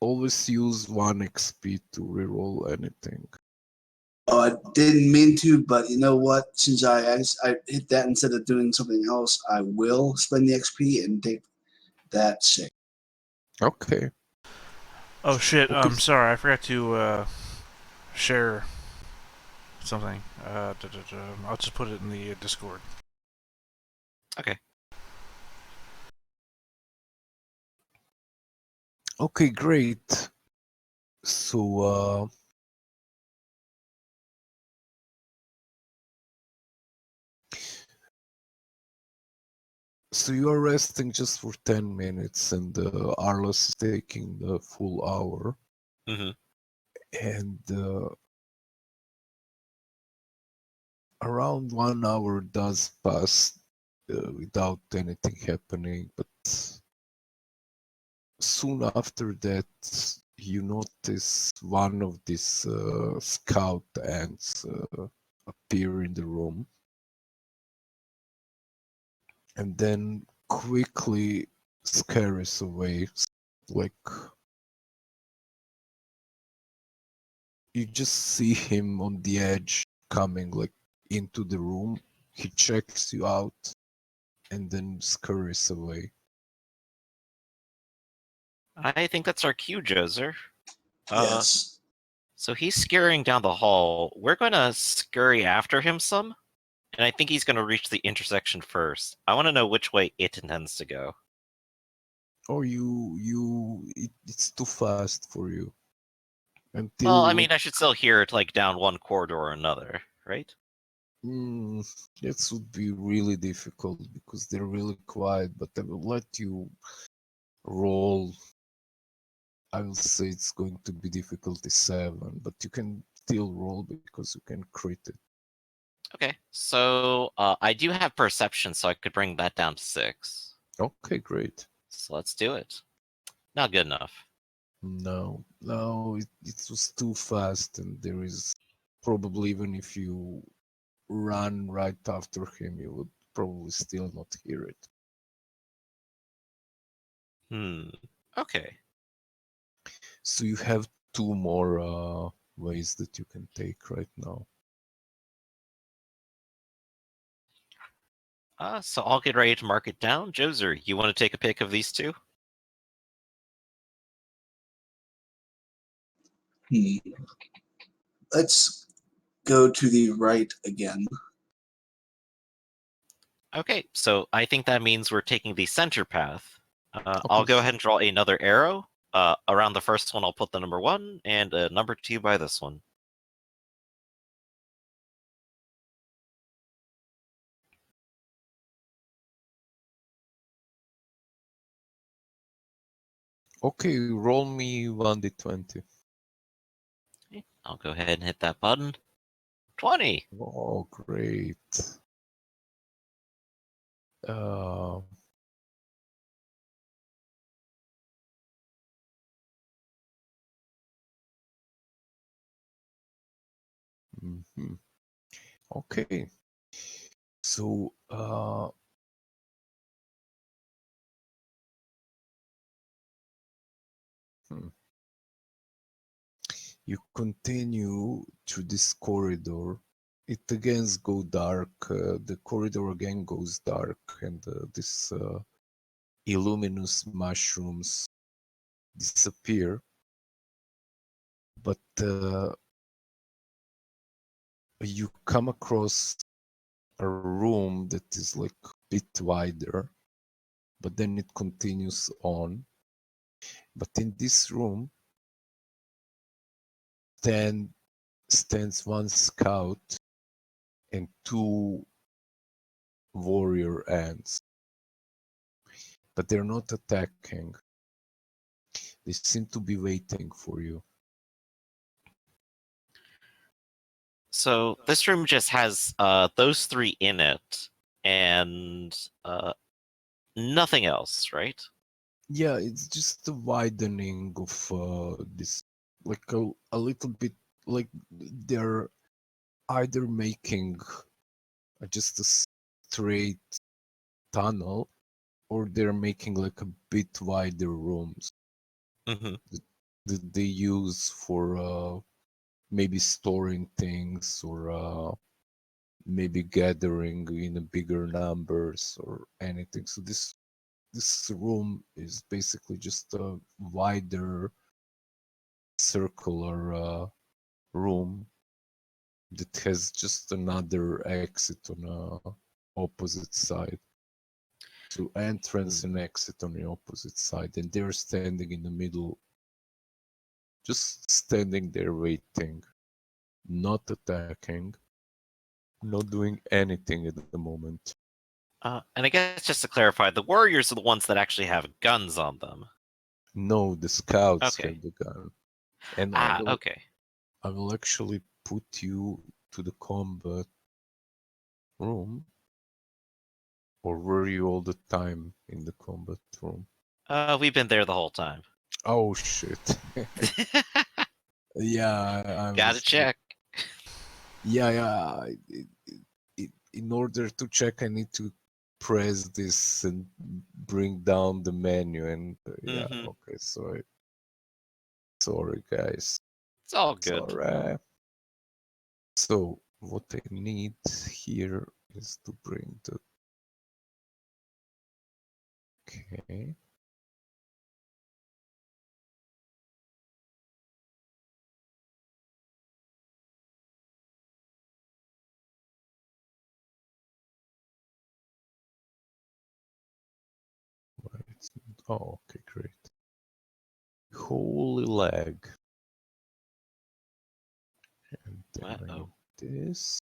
always use 1 XP to reroll anything. Oh, I didn't mean to, but you know what? Since I hit that instead of doing something else, I will spend the XP and take that 6. Okay. Oh shit! Okay. I'm sorry, I forgot to share something. I'll just put it in the Discord. Okay. Okay, great. So, so you are resting just for 10 minutes, and Arlos is taking the full hour. Mm-hmm. And around 1 hour does pass without anything happening, but soon after that, you notice one of these scout ants appear in the room, and then quickly scares away. Like, you just see him on the edge coming like into the room. He checks you out and then scurries away. I think that's our cue, Joser. Yes. So he's scurrying down the hall. We're going to scurry after him some, and I think he's going to reach the intersection first. I want to know which way it intends to go. Or it's too fast for you. Until Well, I mean, I should still hear it like down one corridor or another, right? That would be really difficult because they're really quiet, but I will let you roll. I will say it's going to be difficulty 7, but you can still roll because you can crit it. Okay, so I do have perception, so I could bring that down to 6. Okay, great. So let's do it. Not good enough. No, it was too fast, and there is probably, even if you run right after him, you would probably still not hear it. Okay. So you have 2 more ways that you can take right now. So I'll get ready to mark it down. Joser, you want to take a pick of these 2? Let's go to the right again. Okay, so I think that means we're taking the center path. Okay. I'll go ahead and draw another arrow. Around the first one, I'll put the number 1, and number 2 by this one. Okay, roll me 1d20. Okay, I'll go ahead and hit that button. 20! Oh, great. Okay. So, you continue through this corridor. It again goes dark. The corridor again goes dark, and this illuminous mushrooms disappear. But you come across a room that is like a bit wider, but then it continues on. But in this room stands 1 scout and 2 warrior ants. But they're not attacking. They seem to be waiting for you. So this room just has those 3 in it, and nothing else, right? Yeah, it's just the widening of this, like a little bit, like they're either making just a straight tunnel, or they're making like a bit wider rooms. Mm-hmm. that they use for maybe storing things or maybe gathering in a bigger numbers or anything. So this room is basically just a wider circular room that has just another exit on a opposite side. So entrance and exit on the opposite side, and they're standing in the middle, just standing there waiting, not attacking, not doing anything at the moment. And I guess just to clarify, the warriors are the ones that actually have guns on them. No, the scouts Okay. have the gun. And I Okay. will actually put you to the combat room. Or were you all the time in the combat room? We've been there the whole time. Oh shit. Yeah, I Gotta was. check. Yeah. In order to check, I need to press this and bring down the menu. And yeah, Mhm. okay. Sorry, guys. It's all It's good. alright. So what I need here is to bring the. Okay. Why it's not- Oh, okay, great. Holy lag. And then I Uh-oh. need this.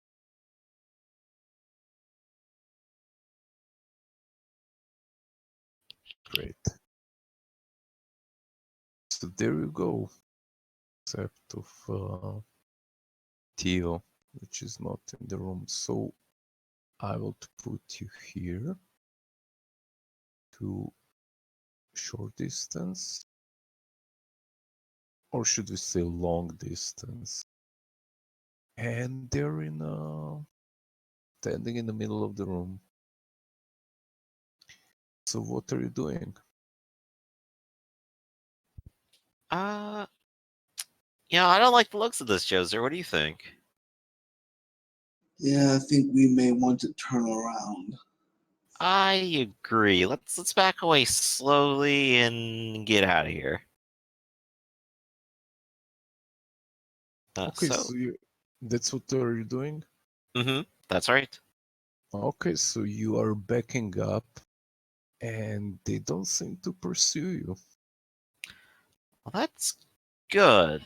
Great. So there you go. Except of Theo, which is not in the room. So I will put you here to short distance. Or should we say long distance? And they're standing in the middle of the room. So what are you doing? I don't like the looks of this, Joser. What do you think? Yeah, I think we may want to turn around. I agree. Let's back away slowly and get out of here. Okay, so that's what are you doing? That's right. Okay, so you are backing up and they don't seem to pursue you. Well, that's good.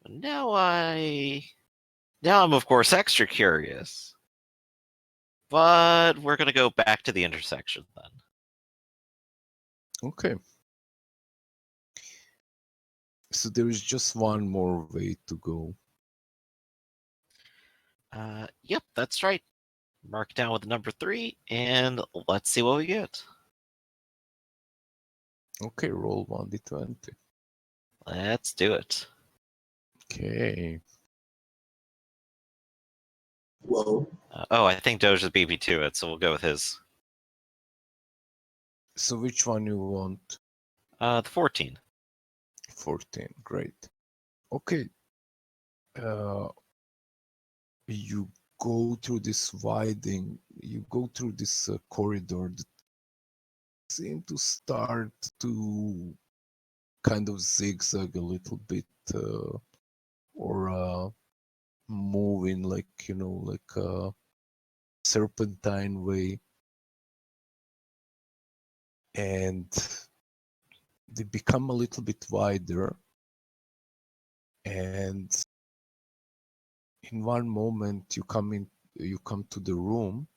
Now I'm of course extra curious. But we're gonna go back to the intersection then. Okay. So there is just one more way to go. Yep, that's right. Mark down with the number 3, and let's see what we get. Okay, roll 1d20. Let's do it. Okay. Whoa. I think Doge is BB2 it, so we'll go with his. So which one you want? The 14. 14. Great. Okay. You go through this widening. You go through this corridor that seems to start to kind of zigzag a little bit, or move in like a serpentine way, and they become a little bit wider, and in one moment you come to the room,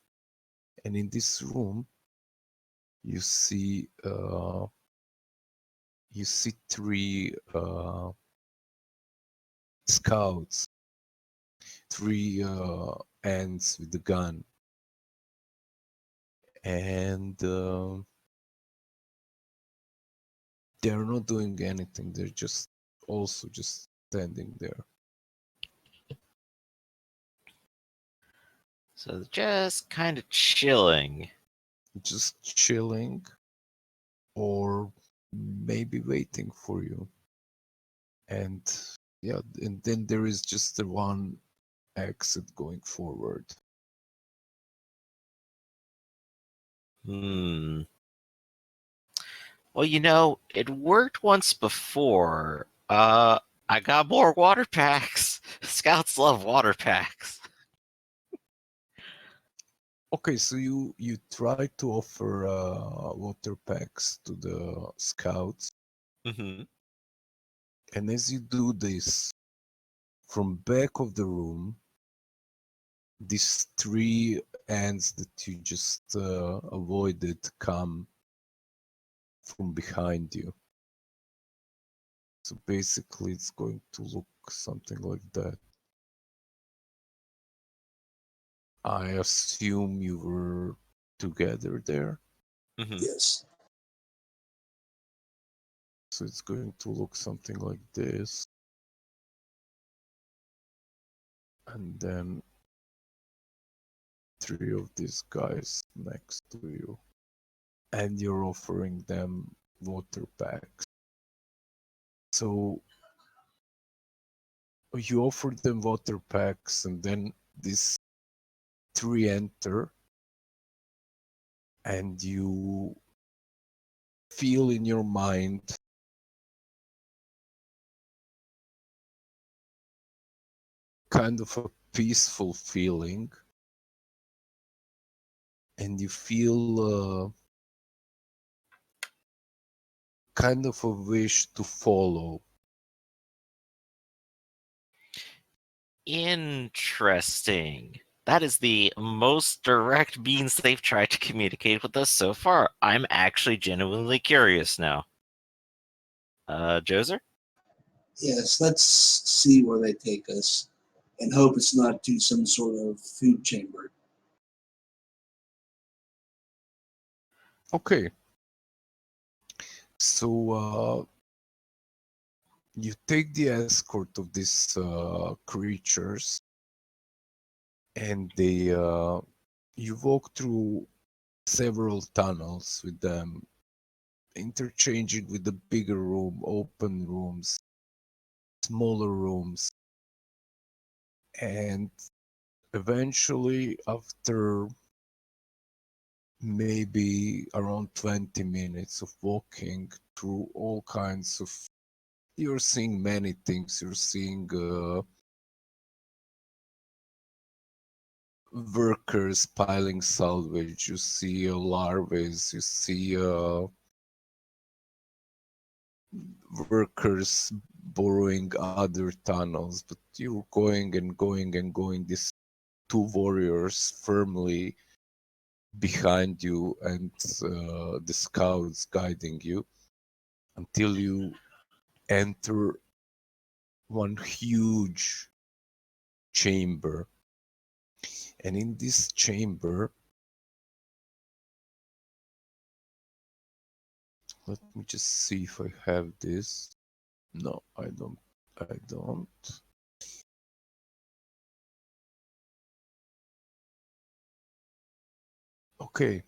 and in this room you see three scouts, three ants with the gun, and they're not doing anything. They're just also just standing there. So just kind of chilling. Just chilling, or maybe waiting for you. And yeah, and then there is just the one exit going forward. Hmm. Well, it worked once before. I got more water packs. Scouts love water packs. Okay, so you try to offer water packs to the scouts, Hmm. and as you do this, from back of the room, these three ants that you just avoided come from behind you. So basically, it's going to look something like that. I assume you were together there, Hmm. Yes. so it's going to look something like this. And then three of these guys next to you. And you're offering them water packs. So you offer them water packs, and then these three enter, and you feel in your mind kind of a peaceful feeling, and you feel kind of a wish to follow. Interesting. That is the most direct means they've tried to communicate with us so far. I'm actually genuinely curious now. Joser? Yes, let's see where they take us and hope it's not to some sort of food chamber. Okay. So you take the escort of these creatures, and you walk through several tunnels with them, interchanging with the bigger room, open rooms, smaller rooms, and eventually, after maybe around 20 minutes of walking through all kinds of, you're seeing many things. You're seeing workers piling salvage, you see larvae, you see workers borrowing other tunnels, but you're going and going and going. These two warriors firmly behind you, and the scouts guiding you until you enter one huge chamber. And in this chamber, let me just see if I have this. No, I don't. I don't. Okay.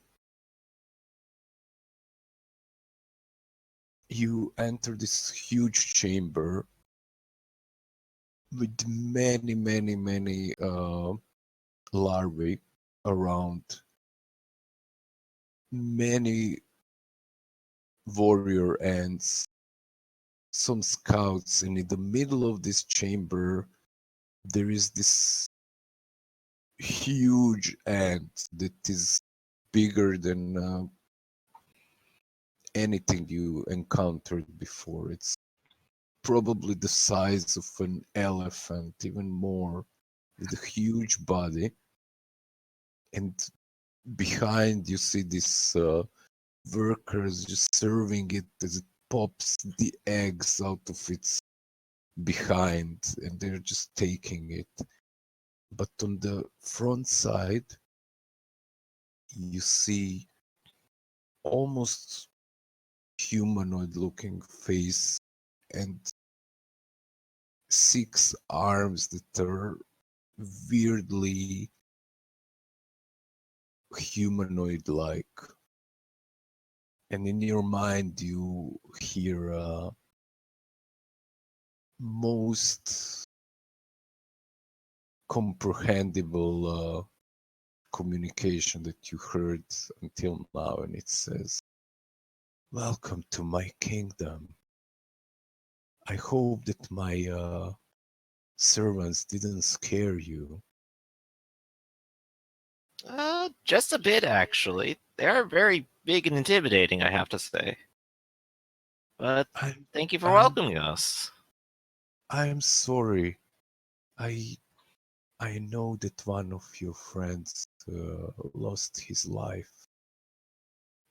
You enter this huge chamber with many, many, many larvae around, many warrior ants, some scouts, and in the middle of this chamber, there is this huge ant that is bigger than anything you encountered before. It's probably the size of an elephant, even more, with a huge body. And behind, you see these workers just serving it as it pops the eggs out of its behind, and they're just taking it. But on the front side, you see almost humanoid looking face and 6 arms that are weirdly humanoid like. And in your mind, you hear most comprehensible communication that you heard until now, and it says, "Welcome to my kingdom. I hope that my servants didn't scare you." Just a bit, actually. They are very big and intimidating, I have to say. But I'm, thank you for I'm, welcoming us. I'm sorry. I, I know that one of your friends lost his life.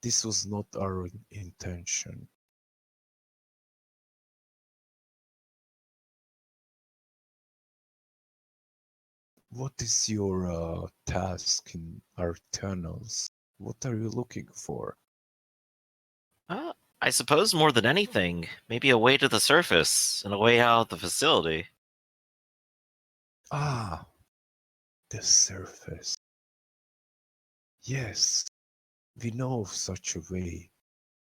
This was not our intention. What is your task in our tunnels? What are you looking for? Uh, I suppose more than anything, maybe a way to the surface and a way out of the facility. Ah, the surface. Yes, we know of such a way.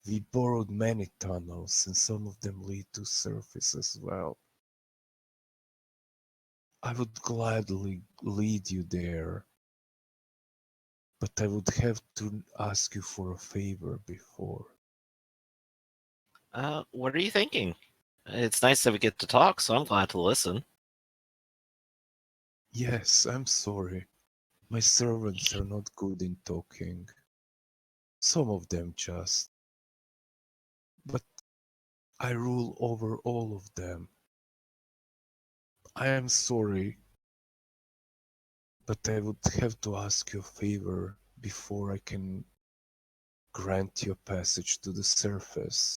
We borrowed many tunnels, and some of them lead to surface as well. I would gladly lead you there, but I would have to ask you for a favor before. What are you thinking? It's nice that we get to talk, so I'm glad to listen. Yes, I'm sorry. My servants are not good in talking. Some of them just. But I rule over all of them. I am sorry, but I would have to ask you a favor before I can grant you a passage to the surface.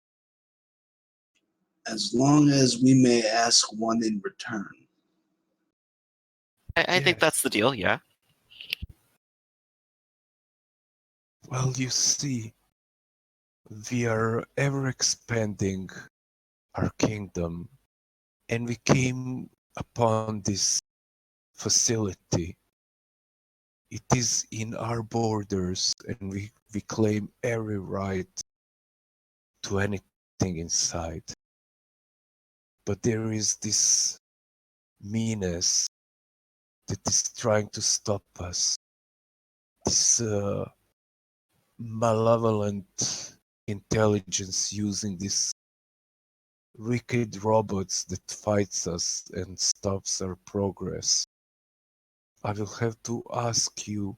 As long as we may ask one in return. I think Yes. that's the deal, yeah. Well, you see, we are ever expanding our kingdom, and we came upon this facility. It is in our borders, and we claim every right to anything inside. But there is this meanness that is trying to stop us. This malevolent intelligence using these wicked robots that fights us and stops our progress. I will have to ask you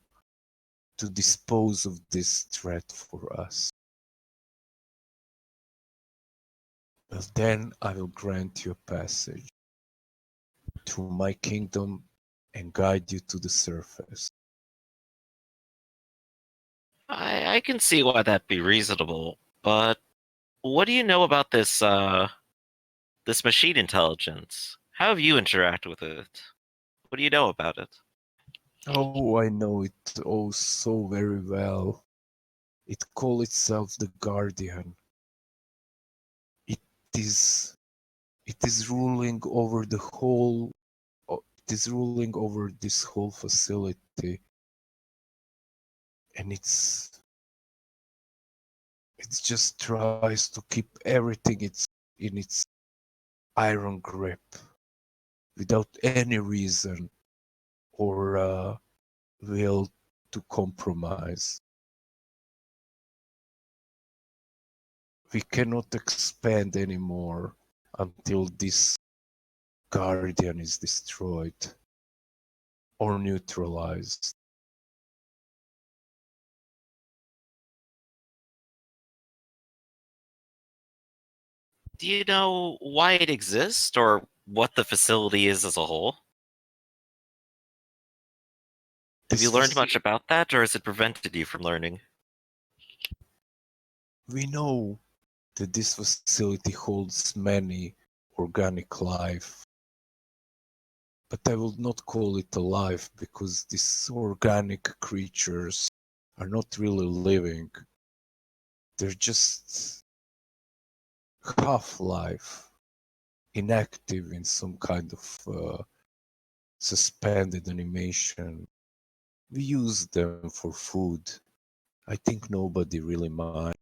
to dispose of this threat for us. Well, then I will grant you a passage to my kingdom and guide you to the surface. I can see why that'd be reasonable, but what do you know about this machine intelligence? How have you interacted with it? What do you know about it? Oh, I know it oh so very well. It calls itself the Guardian. It is it is ruling over the whole it is ruling over this whole facility, and it just tries to keep everything in its iron grip without any reason or will to compromise. We cannot expand anymore until this Guardian is destroyed or neutralized. Do you know why it exists or what the facility is as a whole? Have you This learned was, much about that, or has it prevented you from learning? we know that this facility holds many organic life, but I will not call it alive because these organic creatures are not really living. They're just half-life, inactive in some kind of suspended animation. We use them for food. I think nobody really minds.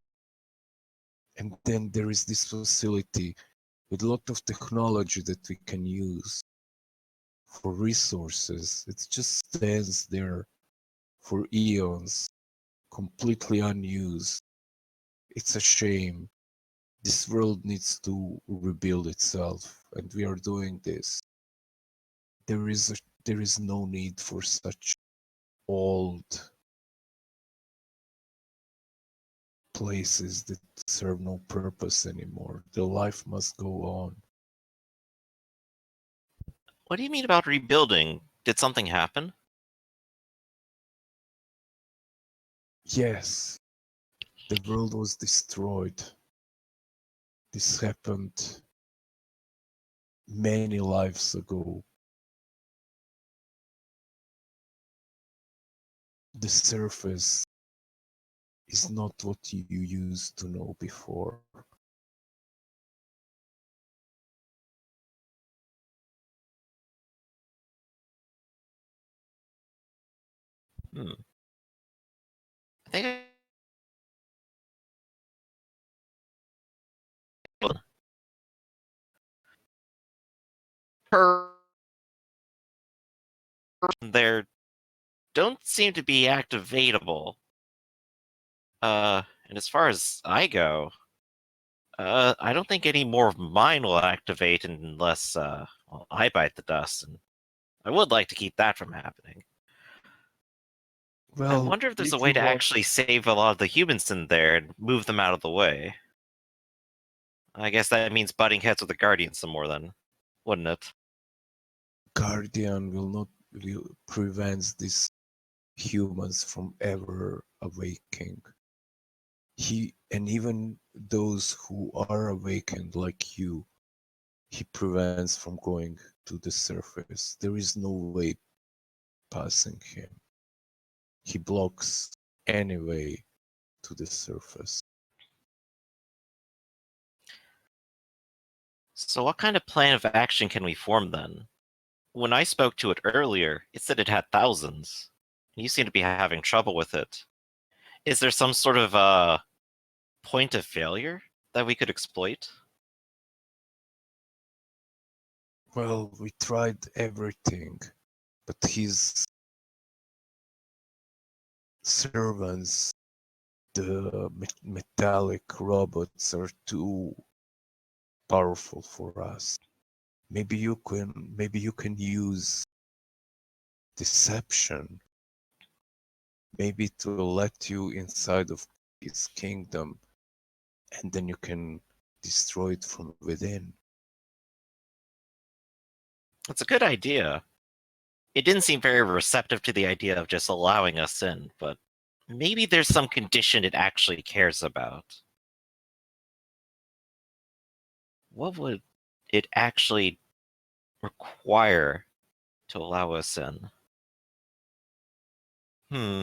And then there is this facility with a lot of technology that we can use for resources. It just stands there for eons, completely unused. It's a shame. This world needs to rebuild itself, and we are doing this. There is no need for such old places that serve no purpose anymore. The life must go on. What do you mean about rebuilding? Did something happen? Yes, the world was destroyed. This happened many lives ago. The surface is not what you used to know before. Hmm. I think per there don't seem to be activatable. And as far as I go, I don't think any more of mine will activate unless well, I bite the dust, and I would like to keep that from happening. I Well, wonder if there's a if way you to want actually save a lot of the humans in there and move them out of the way. I guess that means butting heads with the Guardians some more then, wouldn't it? Guardian will prevent these humans from ever awaking. And even those who are awakened like you, he prevents from going to the surface. There is no way passing him. He blocks any way to the surface. So what kind of plan of action can we form then? When I spoke to it earlier, it said it had thousands. You seem to be having trouble with it. Is there some sort of point of failure that we could exploit? Well, we tried everything, but his servants, the metallic robots, are too powerful for us. Maybe you can use deception. Maybe it will let you inside of his kingdom, and then you can destroy it from within. It's a good idea. It didn't seem very receptive to the idea of just allowing us in, but maybe there's some condition it actually cares about. What would it actually require to allow us in? Hmm.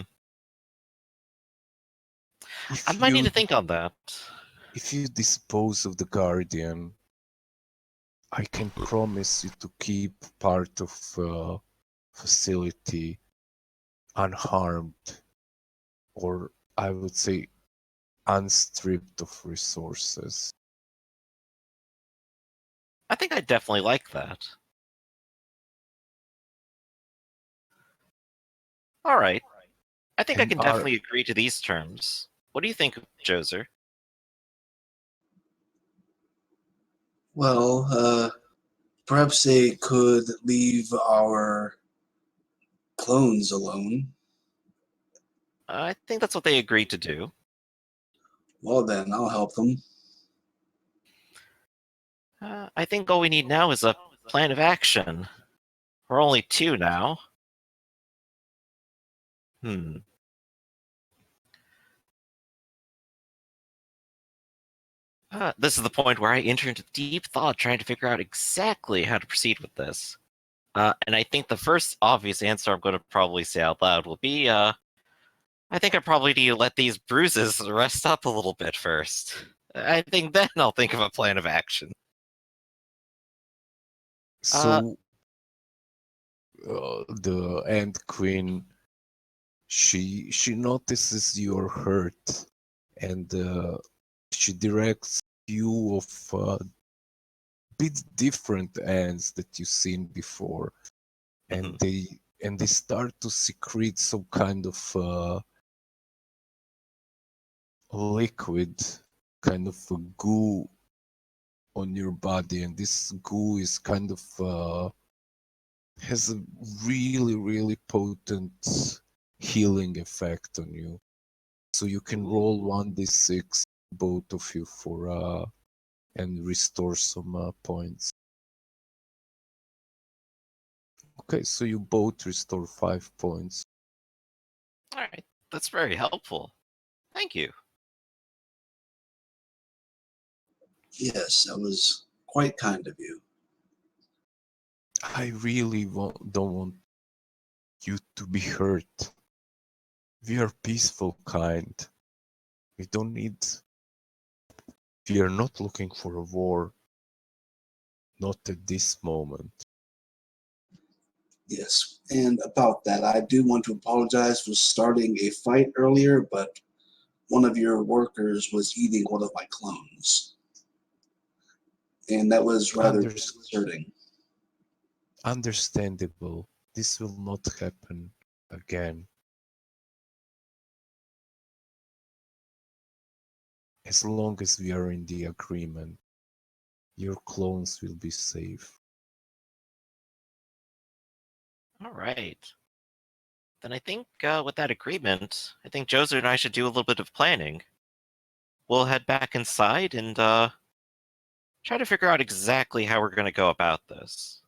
I If might need you to think on that. if you dispose of the guardian, I can promise you to keep part of facility unharmed, or I would say unstripped of resources. I think I definitely like that. All right. I think I And can our definitely agree to these terms. What do you think, Joser? Well, perhaps they could leave our clones alone. I think that's what they agreed to do. Well, then I'll help them. I think all we need now is a plan of action. We're only two now. Hmm. This is the point where I enter into deep thought trying to figure out exactly how to proceed with this. And I think the first obvious answer I'm going to probably say out loud will be, I think I probably need to let these bruises rest up a little bit first. I think then I'll think of a plan of action. Uh, so the Ant Queen, she notices you're hurt, and she directs few of bit different ants that you've seen before, and they start to secrete some kind of liquid, kind of a goo on your body, and this goo is kind of has a really potent healing effect on you. So you can roll 1d6, both of you, for and restore some points. Okay, so you both restore 5 points. All right, that's very helpful. Thank you. Yes, that was quite kind of you. I really don't want you to be hurt. We are peaceful kind. We don't need. We are not looking for a war. Not at this moment. Yes, and about that, I do want to apologize for starting a fight earlier, but one of your workers was eating one of my clones. And that was rather disconcerting. Understandable. This will not happen again. As long as we are in the agreement, your clones will be safe. All right. Then I think with that agreement, I think Joser and I should do a little bit of planning. We'll head back inside and try to figure out exactly how we're going to go about this.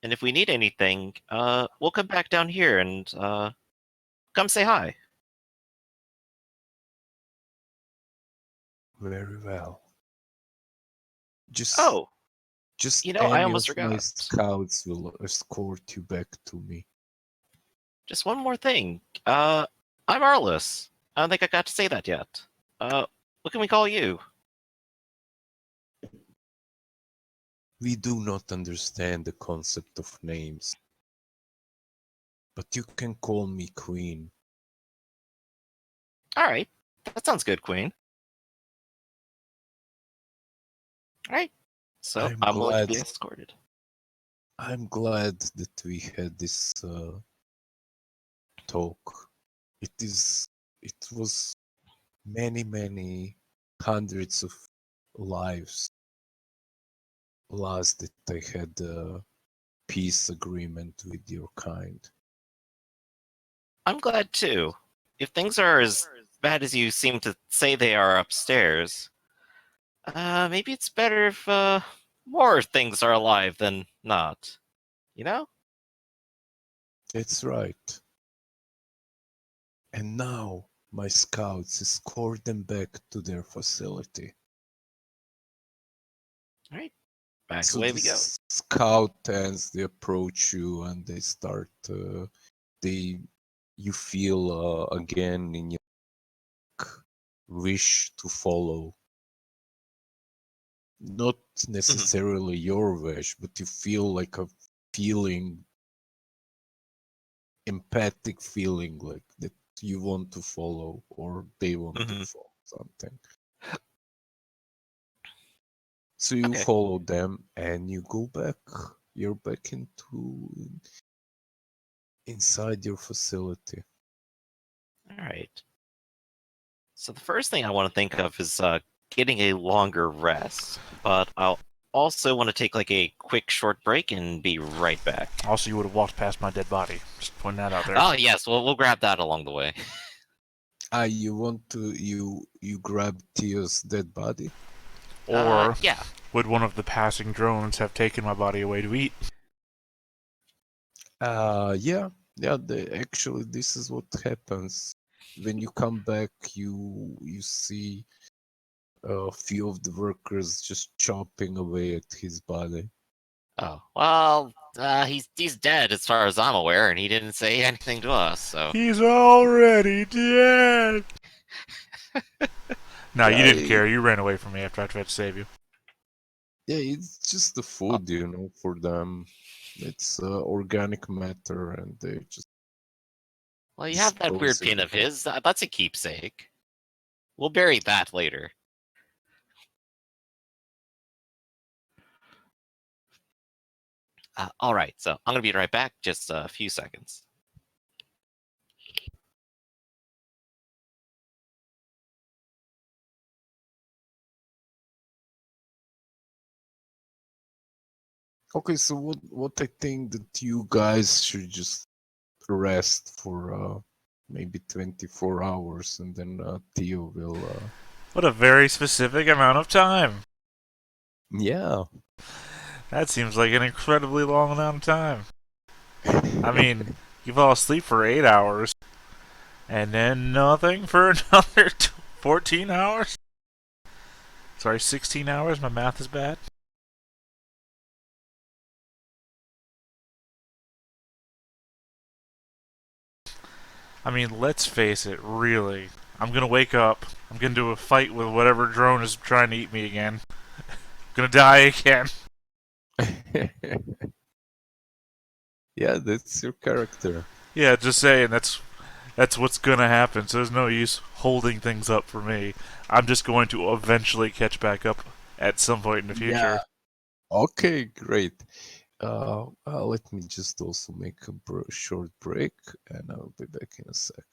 And if we need anything, we'll come back down here and come say hi. Very well. Just Oh, I any almost of my forgot. scouts will escort you back to me. Just one more thing. I'm Arliss. I don't think I got to say that yet. What can we call you? We do not understand the concept of names. But you can call me Queen. All right. That sounds good, Queen. All right. So I'm willing to be escorted. I'm glad that we had this talk. It was many hundreds of lives lost that I had a peace agreement with your kind. I'm glad too. If things are as bad as you seem to say they are upstairs, maybe it's better if more things are alive than not. You know? That's right. And now my scouts escort them back to their facility. All right. Back So away the we go. scout ends, they approach you and they start, you feel again in your wish to follow. Not necessarily your wish, but you feel like a feeling, empathic feeling, like that you want to follow or they want to follow something. So you follow them and you go back. You're back inside your facility. All right. So the first thing I want to think of is getting a longer rest, but I'll also want to take like a quick short break and be right back. Also, you would have walked past my dead body. Just pointing that out there. Oh yes, we'll grab that along the way. You want to you grab Tio's dead body? Or yeah. would one of the passing drones have taken my body away to eat? Yeah. Actually, this is what happens when you come back. You see a few of the workers just chopping away at his body. Oh well, he's dead as far as I'm aware, and he didn't say anything to us. So he's already dead. No, you didn't care. You ran away from me after I tried to save you. Yeah, it's just the food, for them. It's organic matter, and they just. Well, you have that weird pin of his. That's a keepsake. We'll bury that later. All right, so I'm gonna be right back. Just a few seconds. Okay, so what I think that you guys should just rest for maybe 24 hours, and then Theo will. What a very specific amount of time. Yeah. That seems like an incredibly long amount of time. I mean, you fall asleep for 8 hours, and then nothing for another 14 hours? Sorry, 16 hours? My math is bad. I mean, let's face it, really. I'm gonna wake up, I'm gonna do a fight with whatever drone is trying to eat me again. I'm gonna die again. Yeah, that's your character. Yeah, just saying, that's what's gonna happen, so there's no use holding things up for me. I'm just going to eventually catch back up at some point in the future. Yeah. Okay, great. Let me just also make a short break, and I'll be back in a sec.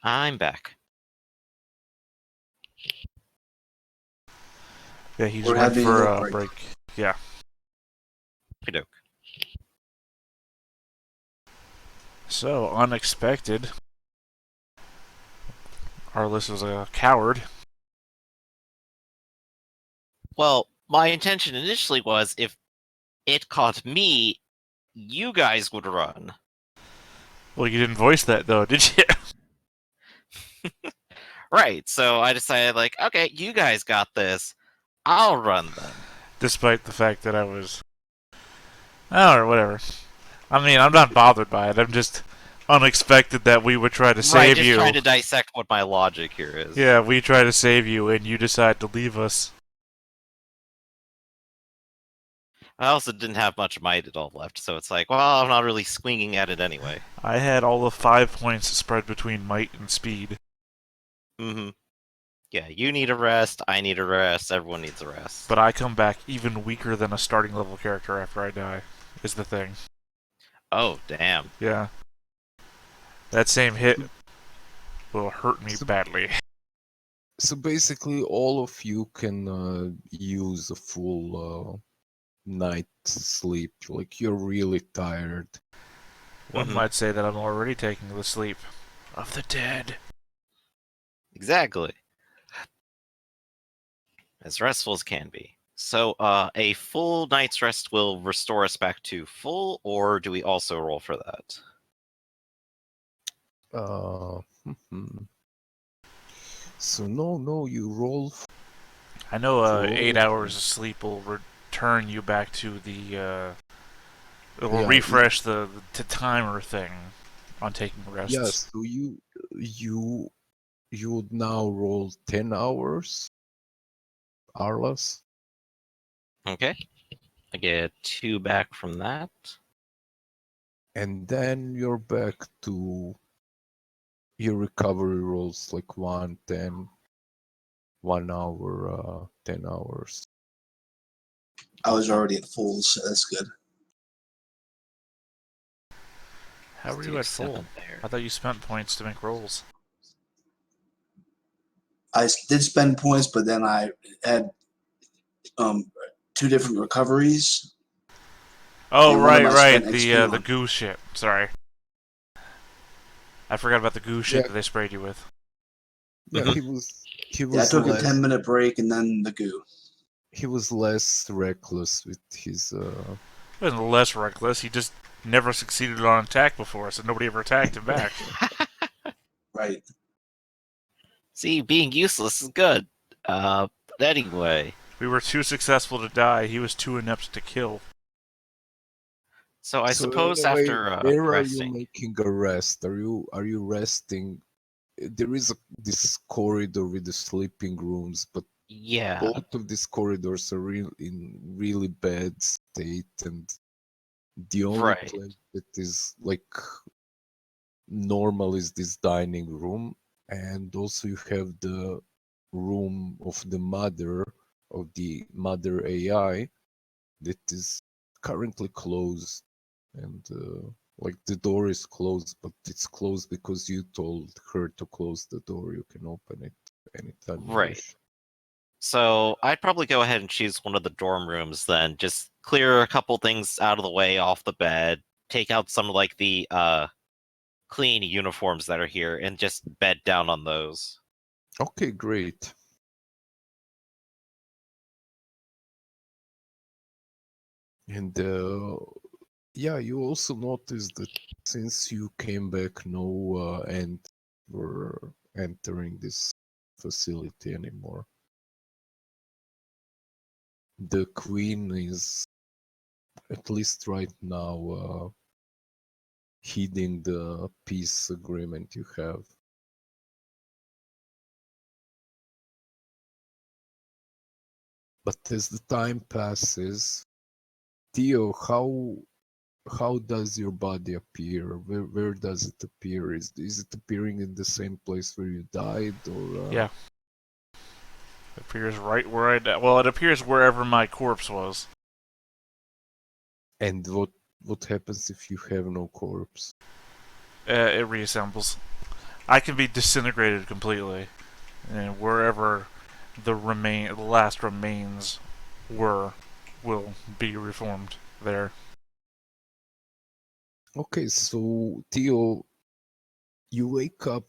I'm back. Yeah, he just We're went having a for little a break. break. Yeah. Okey-doke. So, unexpected. Arliss was a coward. Well, my intention initially was if it caught me, you guys would run. Well, you didn't voice that, though, did you? Right, so I decided, like, okay, you guys got this. I'll run then. Despite the fact that I was... Oh, or whatever. I mean, I'm not bothered by it. I'm just unexpected that we would try to Right, save just you. trying to dissect what my logic here is. Yeah, we try to save you, and you decide to leave us. I also didn't have much might at all left, so it's like, well, I'm not really swinging at it anyway. I had all of 5 points spread between might and speed. Mm-hmm. Yeah, you need a rest, I need a rest, everyone needs a rest. But I come back even weaker than a starting level character after I die, is the thing. Oh, damn. Yeah. That same hit will hurt me So- badly. So basically, all of you can use a full night sleep. Like you're really tired. One Mhm. might say that I'm already taking the sleep of the dead. Exactly. As restful as can be. So, a full night's rest will restore us back to full, or do we also roll for that? Uh, so no, you roll. I know For 8 all of hours of sleep will return you back to the... it will Yeah, refresh the timer thing on taking rests. Yes, so you would now roll 10 hours, Arlas. Okay. I get 2 back from that. And then you're back to your recovery rolls like 1, 10, 1 hour, 10 hours. I was already at full, so that's good. How were Let's you do at full? 7 there. I thought you spent points to make rolls. I did spend points, but then I had 2 different recoveries. Oh, And one of right, them I right. spent The XP the on. goo shit. Sorry. I forgot about the goo shit Yeah. that they sprayed you with. Yeah, Mhm. he was Yeah, I took a less 10-minute break and then the goo. he was less reckless with his He wasn't less reckless. He just never succeeded on an attack before, so nobody ever attacked him back. Right. See, being useless is good. But anyway, We were too successful to die. He was too inept to kill. so I So suppose anyway, after where are you resting, making a rest? Are you resting? There is this corridor with the sleeping rooms, but yeah, both of these corridors are in really bad state, and the only right, place that is like normal is this dining room, and also you have the room of the mother AI that is currently closed, and like the door is closed, but it's closed because you told her to close the door. You can open it anytime you right. wish. So I'd probably go ahead and choose one of the dorm rooms then. Just clear a couple things out of the way off the bed, take out some like the clean uniforms that are here, and just bed down on those. Okay, great. And yeah, you also noticed that since you came back, no ants were entering this facility anymore. The queen is, at least right now, heeding the peace agreement you have. But as the time passes, Theo, how does your body appear? Where does it appear? Is it appearing in the same place where you died, or Yeah. It appears right where I died. Well, it appears wherever my corpse was. and what happens if you have no corpse? It reassembles. I can be disintegrated completely, and wherever the last remains were, will be reformed there. Okay, so Theo, you wake up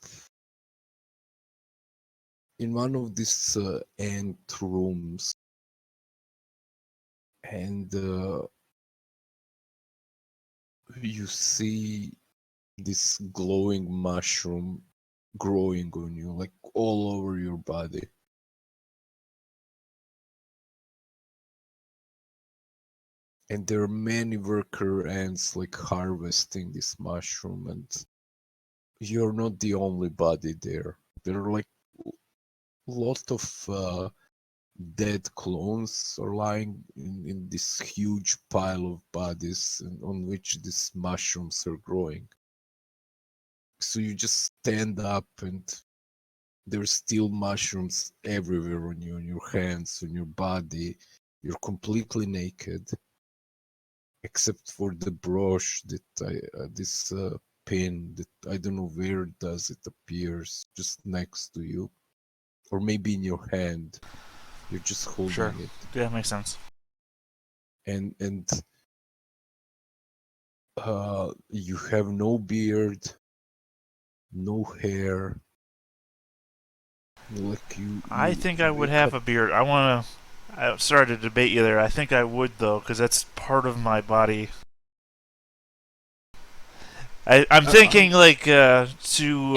in one of these ant rooms, and you see this glowing mushroom growing on you, like all over your body. And there are many worker ants like harvesting this mushroom, and you're not the only body there. There are like a lot of dead clones are lying in this huge pile of bodies on which these mushrooms are growing. So you just stand up, and there's still mushrooms everywhere on you, on your hands, on your body. You're completely naked, except for the brush that this pin that I don't know where does it appears, just next to you, or maybe in your hand. You're just Sure. holding it, Yeah, makes sense. and you have no beard, no hair. Like I think I you would wake have up. a beard. I'm sorry to debate you there. I think I would, though, because that's part of my body. I'm thinking, I'm like, An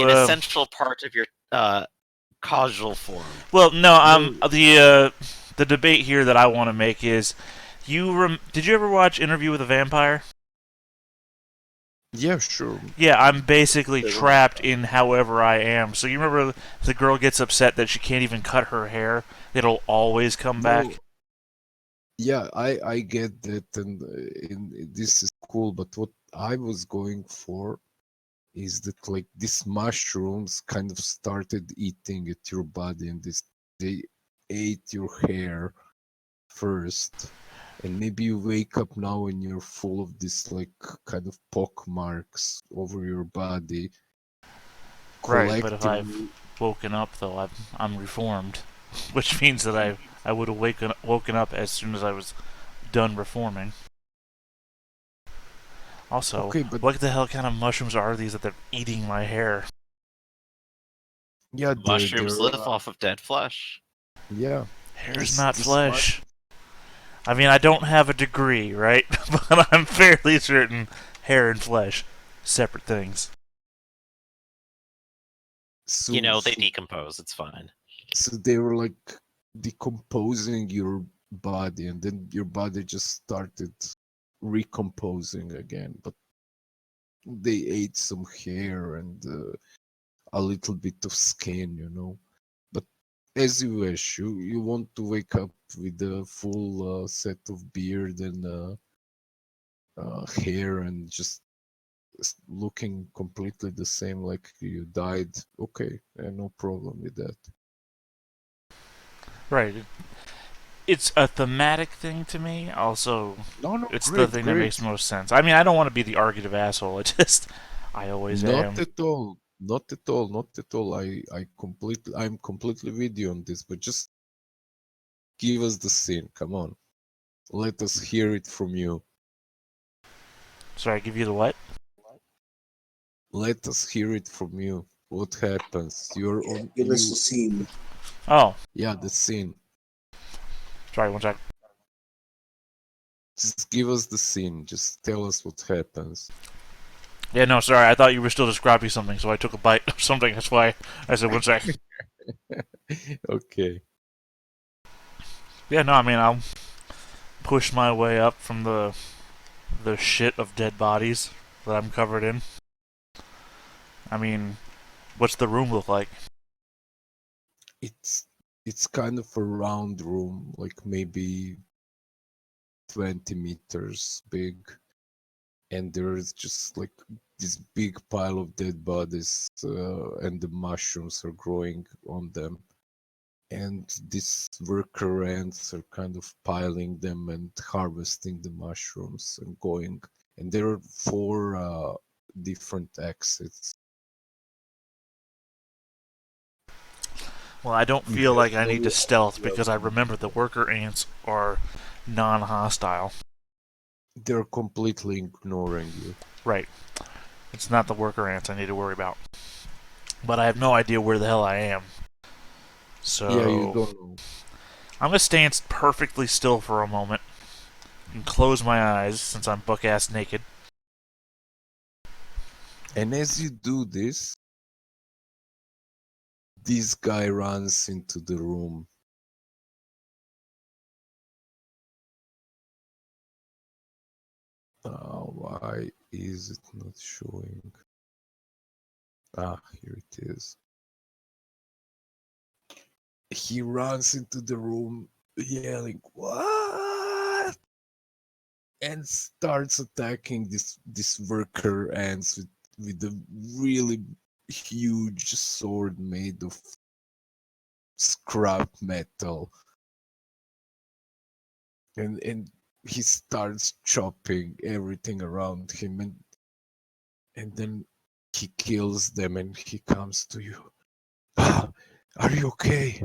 essential part of your causal form. well, no, well, the debate here that I want to make is, did you ever watch Interview with a Vampire? yeah, sure. Yeah, I'm basically The one. trapped in however I am. So you remember the girl gets upset that she can't even cut her hair? It'll always come No, back. yeah, I get that, and this is cool. But what I was going for is that like these mushrooms kind of started eating at your body, and they ate your hair first, and maybe you wake up now and you're full of this like kind of pock marks over your body. Right, but if I've Collectively, woken up, though, I'm reformed, which means that I would have woken up as soon as I was done reforming. Also, okay, but what the hell kind of mushrooms are these that they're eating my hair? yeah, Mushrooms live off of dead flesh. yeah, Hair's this not this mush flesh. I mean, I don't have a degree, right? But I'm fairly certain hair and flesh, separate things. You So, know, they so, decompose. It's fine. so they were like decomposing your body, and then your body just started recomposing again. But they ate some hair and a little bit of skin, you know. But as you wish, you want to wake up with a full set of beard and hair and just looking completely the same like you died. Okay, no problem with that. Right. It's a thematic thing to me. Also, No, no, it's the great, thing that makes great. most sense. I mean, I don't want to be the argumentative asshole. I always Not am. at all. Not at all. Not at all. I'm completely with you on this. But just give us the scene. Come on. Let us hear it from you. Sorry, I give you the what? Let us hear it from you. What happens? You're Yeah, on give us the you. scene. Oh, Yeah, the scene. sorry, one sec. Just give us the scene. Just tell us what happens. Yeah, no, sorry. I thought you were still describing something, so I took a bite of something. That's why I said one sec. Okay. Yeah, no, I mean, I'll push my way up from the shit of dead bodies that I'm covered in. I mean, what's the room look like? It's it's kind of a round room, like maybe 20 meters big, and there's just like this big pile of dead bodies, and the mushrooms are growing on them. And these worker ants are kind of piling them and harvesting the mushrooms and going. And there are four different exits. Well, I don't You feel have like I need to no stealth idea. because I remember the worker ants are non-hostile. They're completely ignoring you. Right. It's not the worker ants I need to worry about. But I have no idea where the hell I am. Yeah, you So don't know. I'm gonna stand perfectly still for a moment and close my eyes since I'm buck-ass naked. And as you do this guy runs into the room. Why is it not showing? Ah, here it is. He runs into the room yelling, "What?" and starts attacking this worker ants with a really huge sword made of scrap metal. And he starts chopping everything around him, and then he kills them and he comes to you. Ah, are you okay?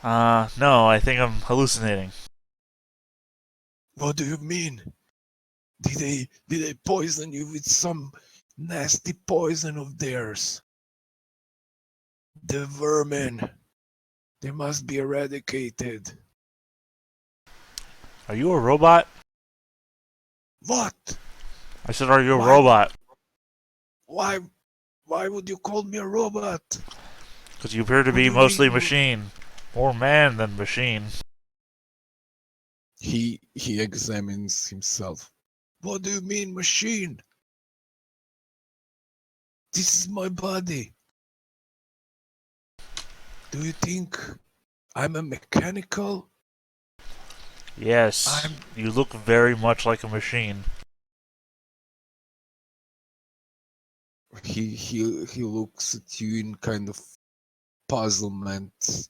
No, I think I'm hallucinating. What do you mean? Did they poison you with some nasty poison of theirs? The vermin. They must be eradicated. Are you a robot? What? I said, are you a Why? robot? Why? Why would you call me a robot? Because you appear to What be do you mean mostly you? machine. More man than machine. He examines himself. What do you mean, machine? This is my body. Do you think I'm a mechanical? Yes, I'm. you look very much like a machine. He looks at you in kind of puzzlement,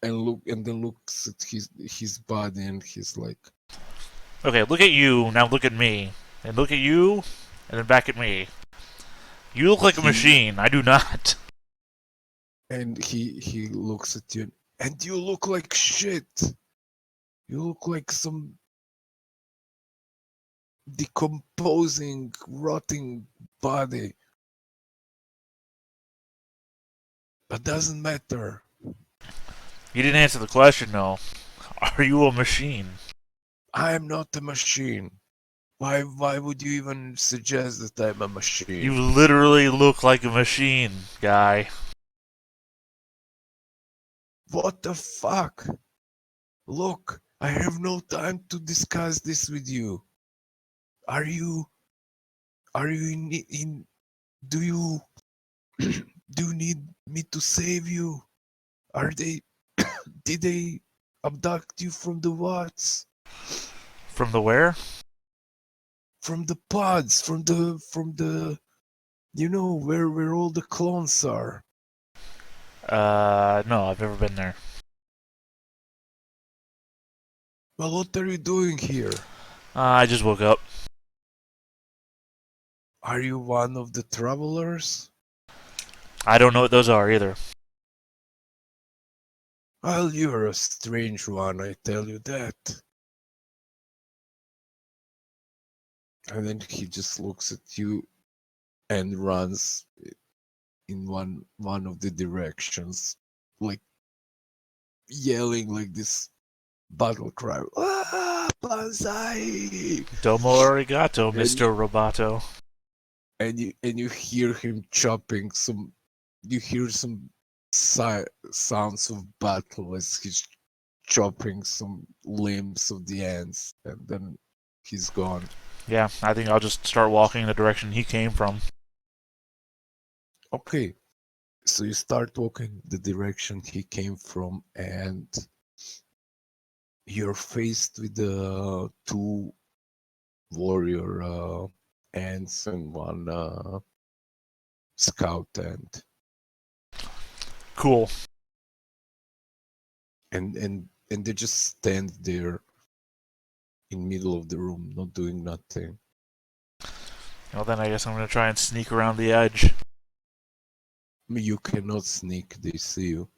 and then looks at his body, and he's like, Okay, look at you, now look at me. And look at you, and then back at me. You look like a he machine, I do not. he looks at you, and you look like shit. You look like some decomposing, rotting body. But doesn't matter. You didn't answer the question, though. Are you a machine? I am not a machine. Why would you even suggest that I'm a You machine? literally look like a machine, guy. What the fuck? Look, I have no time to discuss this with you. Are you in do you do you need me to save you? Are they did they abduct you from the Watts? From the where? From the pods, from the you know where all the clones are. No, I've never been there. Well, what are you doing here? I just woke up. Are you one of the travelers? I don't know what those are either. Well, you're a strange one, I tell you that. And then he just looks at you and runs in one of the directions, like yelling like this battle cry. Ah, Banzai! Domo arigato, And Mr. Roboto. you hear him chopping some. You hear some sounds of battle as he's chopping some limbs of the ants, and then he's gone. Yeah, I think I'll just start walking in the direction he came from. Okay, so you start walking the direction he came from, and you're faced with two warrior ants and one scout ant, Cool. and they just stand there in middle of the room, not doing nothing. Well, then I guess I'm gonna try and sneak around the edge. You cannot sneak; they see you,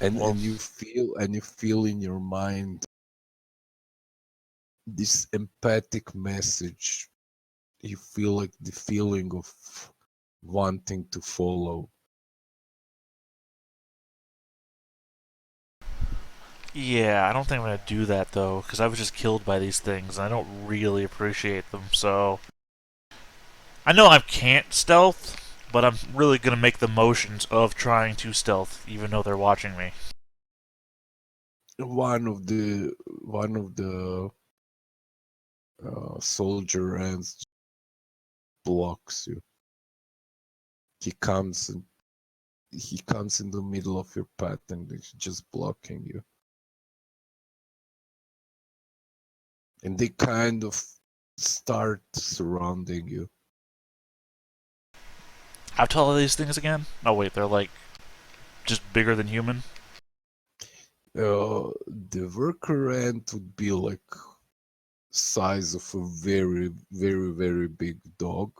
and Well, you feel in your mind this empathic message. You feel like the feeling of wanting to follow. yeah, I don't think I'm gonna do that though, because I was just killed by these things, and I don't really appreciate them. So I know I can't stealth, but I'm really gonna make the motions of trying to stealth, even though they're watching me. One of the soldier ants blocks you. He comes and he comes in the middle of your path and he's just blocking you. And they kind of start surrounding you. How tall are these things again? Oh wait, they're like just bigger than human. The worker ant would be like size of a very, very, very big dog.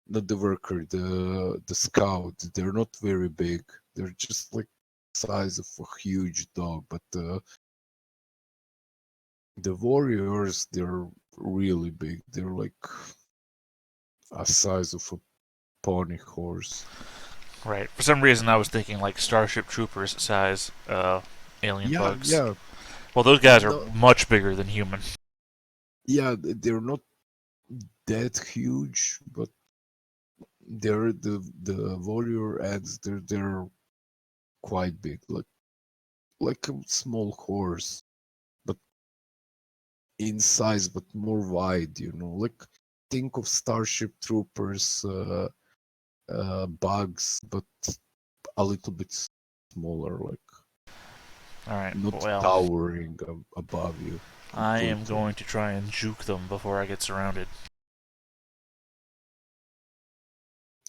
Not the worker, the scout. They're not very big. They're just like size of a huge dog. But the warriors, they're really big. They're like a size of a pony horse. Right. For some reason, I was thinking like Starship Troopers size alien Yeah, bugs. yeah. Well, those guys are No, much bigger than human. yeah, they're not that huge, but they're the warrior ants. They're quite big, like a small horse, but in size, but more wide. You know, like think of Starship Troopers bugs, but a little bit smaller, like All right. not Well, towering above you I am completely. going to try and juke them before I get surrounded.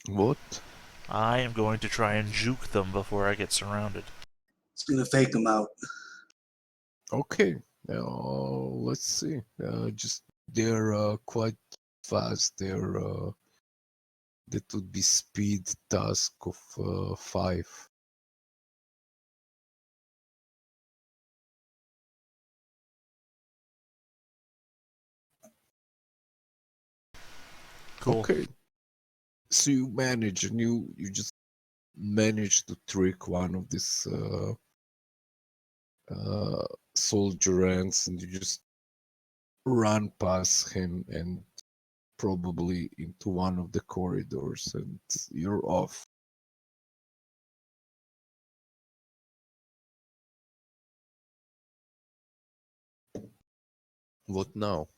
What? I am going to try and juke them before I get surrounded. It's gonna fake them out. Okay. Let's see. Just they're quite fast. That would be speed task of 5. Cool. Okay. So you manage, and you just manage to trick one of these uh, soldier ants, and you just run past him and probably into one of the corridors, and you're off. What now?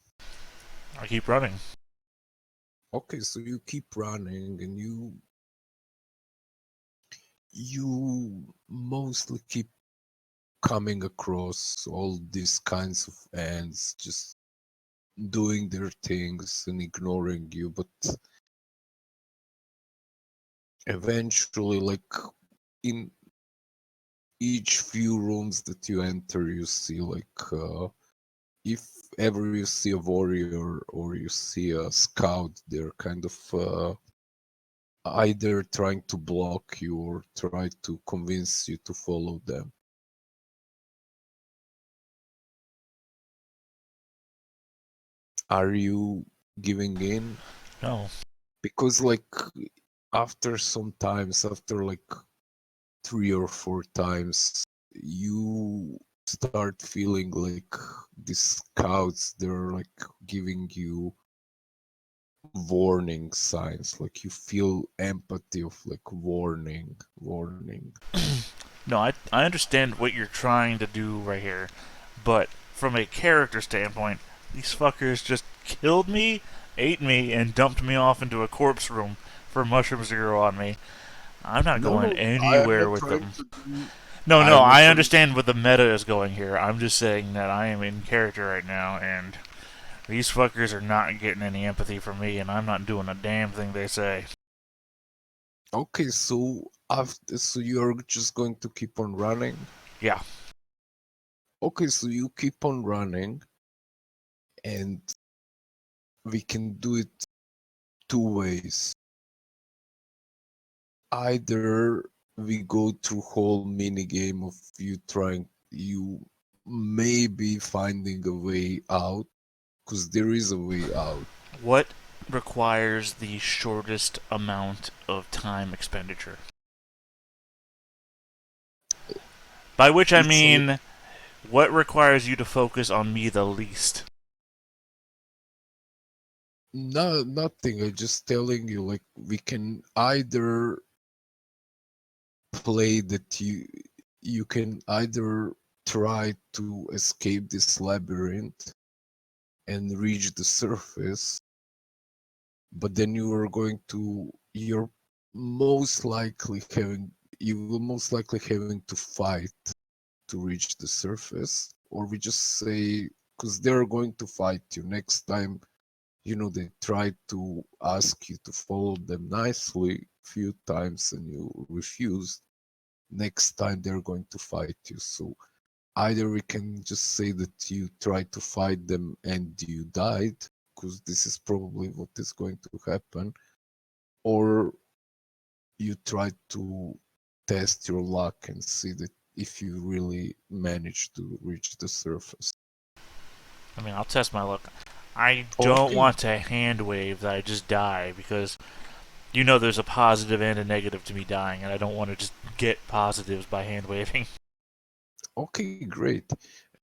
I keep running. Okay, so you keep running, and you mostly keep coming across all these kinds of ants just doing their things and ignoring you, but eventually, like, in each few rooms that you enter, you see, like, if ever you see a warrior or you see a scout, they're kind of either trying to block you or try to convince you to follow them. Are you giving in? No. Because, like, after some times, after like 3 or 4 times, you start feeling like these scouts, they're like giving you warning signs, like you feel empathy of like warning. No, I understand what you're trying to do right here, but from a character standpoint, these fuckers just killed me, ate me, and dumped me off into a corpse room for mushroom zero on me. I'm not No, going no, I am anywhere not with trying them. to do. No, I no, am not I trying. understand what the meta is going here. I'm just saying that I am in character right now, and these fuckers are not getting any empathy from me, and I'm not doing a damn thing they say. Okay, so after, so you're just going to keep on running. Yeah. Okay, so you keep on running, and we can do it 2 ways. Either we go through whole mini game of you maybe finding a way out, because there is a way out. What requires the shortest amount of time expenditure? By which I It's mean, what requires you to focus on me the least? no nothing. I'm just telling you, like, we can either play that you can either try to escape this labyrinth and reach the surface, but then you're most likely having you will most likely having to fight to reach the surface, or we just say, because they're going to fight you next time, they try to ask you to follow them nicely few times and you refuse. Next time they're going to fight you. So either we can just say that you tried to fight them and you died, because this is probably what is going to happen, or you try to test your luck and see that if you really manage to reach the surface. I mean, I'll test my luck. I don't Okay, want to hand wave that I just die because there's a positive and a negative to me dying, and I don't want to just get positives by hand waving. okay, great.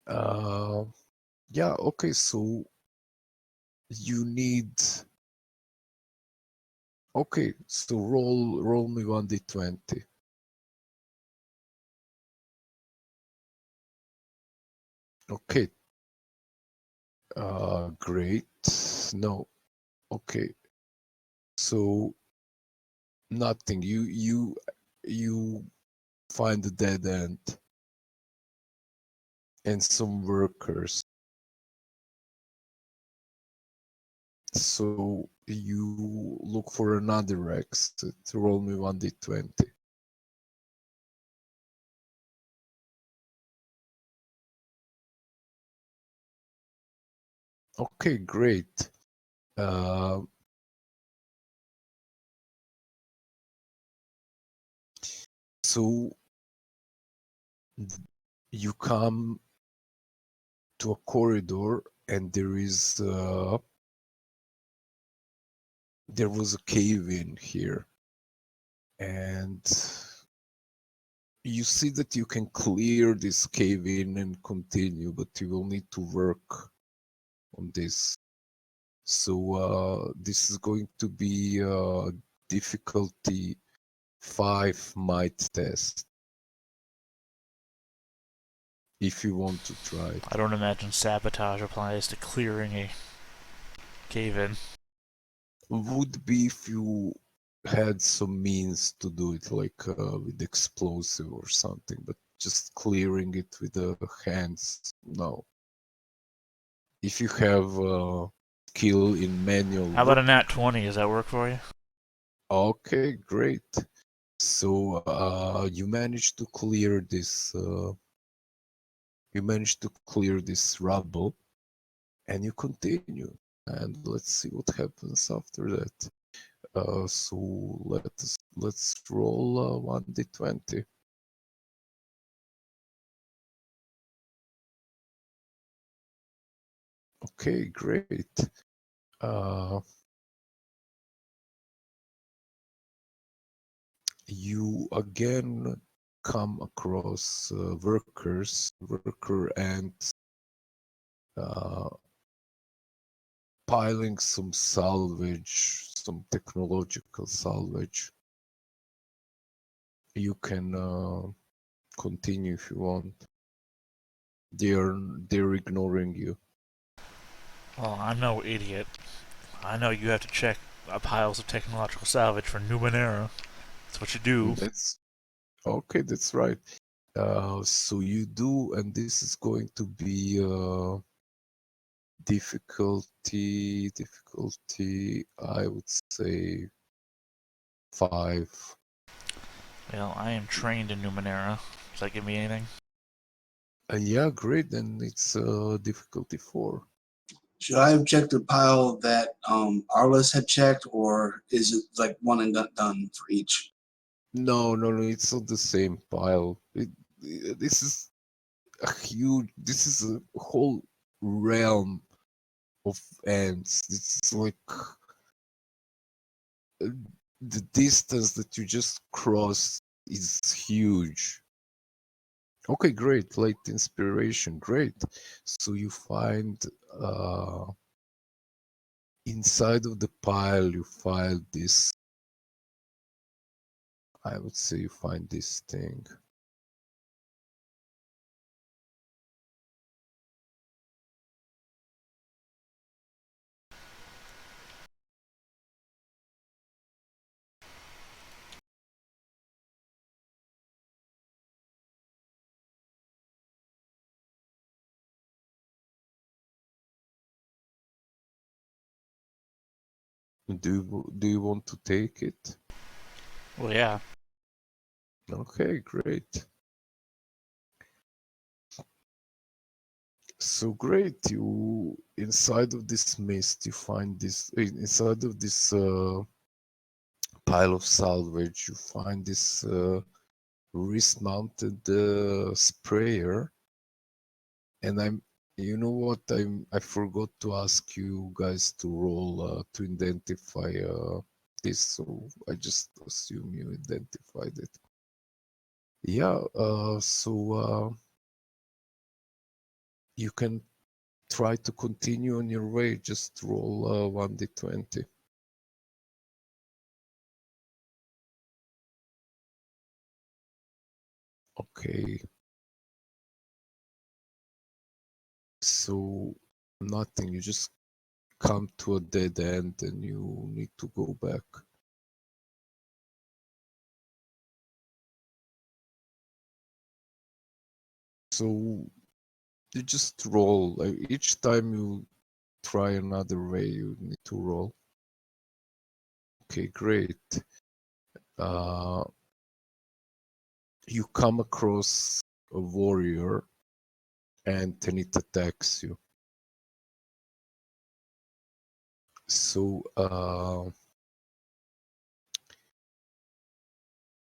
Uh, yeah, okay, so you need. Okay, so roll me 1d20. Okay, great. No, okay. So nothing. You find a dead end and some workers. So you look for another exit. Roll me 1d20. Okay, great. Uh, so you come to a corridor, and there was a cave in here, and you see that you can clear this cave in and continue, but you will need to work on this. So this is going to be difficulty 5 might test. If you want to try it. I don't imagine sabotage applies to clearing a cave-in. Would be if you had some means to do it, like with explosive or something, but just clearing it with the hands, no. If you have skill in manual How about a work, nat 20? Does that work for you? okay, great. So you managed to clear this. You managed to clear this rubble, and you continue. And let's see what happens after that. So let's roll 1d20. Okay, great. You again come across worker ants piling some salvage, some technological salvage. You can continue if you want. They're ignoring you. Well, I'm no idiot. I know you have to check piles of technological salvage for Numenera. That's what you do. That's okay. That's right. So you do, and this is going to be difficulty. I would say 5. Well, I am trained in Numenera. Does that give me anything? Yeah, great. Then it's difficulty 4. Should I have checked the pile that Arliss had checked, or is it like one and done for each? No, it's not the same pile. This is a huge. This is a whole realm of ants. It's like the distance that you just crossed is huge. Okay, great. Late inspiration, great. So you find inside of the pile, you find this. I would say you find this thing. Do you want to take it? Well, yeah. Okay, great. So great. You inside of this mist, you find this inside of this pile of salvage. You find this wrist-mounted sprayer, and you know what? I forgot to ask you guys to roll to identify this, so I just assume you identified it. Yeah. So you can try to continue on your way. Just roll 1d20. Okay. So nothing. You just come to a dead end and you need to go back. So you just roll. Like, each time you try another way, you need to roll. Okay, great. Uh, you come across a warrior and then it attacks you. So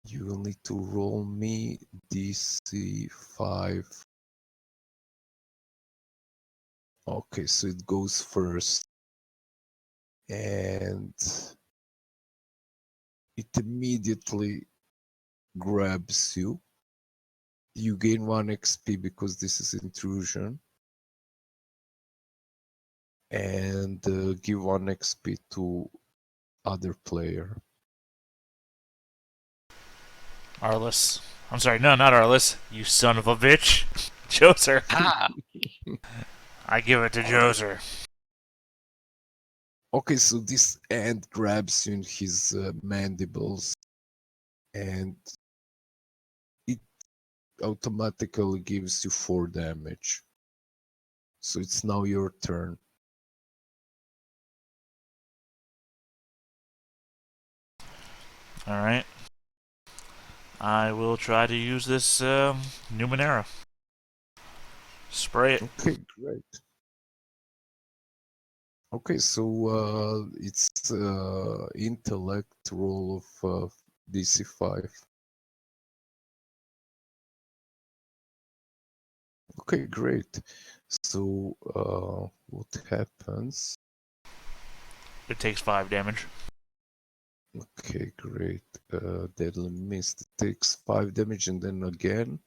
you will need to roll me DC 5. Okay, so it goes first. And it immediately grabs you you gain 1 XP because this is intrusion, and give 1 XP to other player. Arliss. I'm sorry, no, not Arliss. You son of a bitch. Joser. Ah, I give it to Joser. Okay, so this ant grabs you in his mandibles, and it automatically gives you 4 damage. So it's now your turn. Alright. I will try to use this Numenera. Spray it. Okay, great. Okay, so it's intellect roll of DC 5. Okay, great. So what happens? It takes 5 damage. Okay, great. Deadly mist. It takes 5 damage, and then again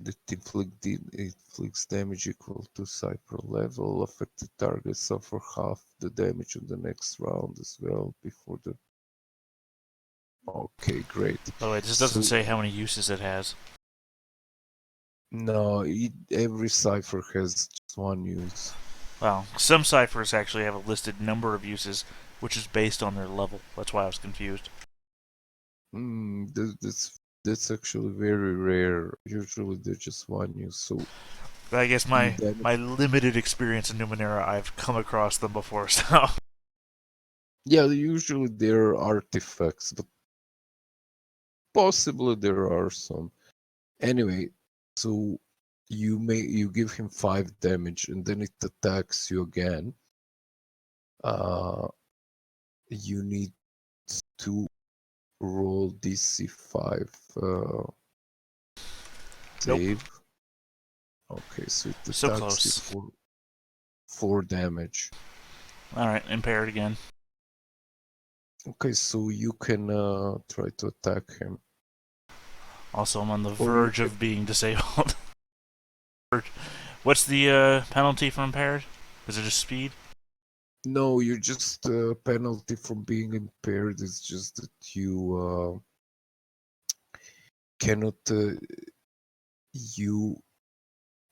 that inflicts damage equal to Cypher level. Affected targets suffer half the damage on the next round as well before the. Okay, great. By the way, this doesn't So say how many uses it has. no, every cipher has just 1 use. Well, some ciphers actually have a listed number of uses, which is based on their level. That's why I was confused. That's actually very rare. Usually they're just 1 use. So But I guess you my limited experience in Numenera, I've come across them before, so. yeah, usually there are artifacts, but possibly there are some. Anyway, so you give him 5 damage, and then it attacks you again. You need to roll DC 5 save. Nope. Okay, so it So attacks you close. for 4 damage. Alright, impaired again. Okay, so you can try to attack him. Also, I'm on the Or you verge of being disabled. What's the penalty for impaired? Is it just speed? No, you're just penalty from being impaired is just that you cannot you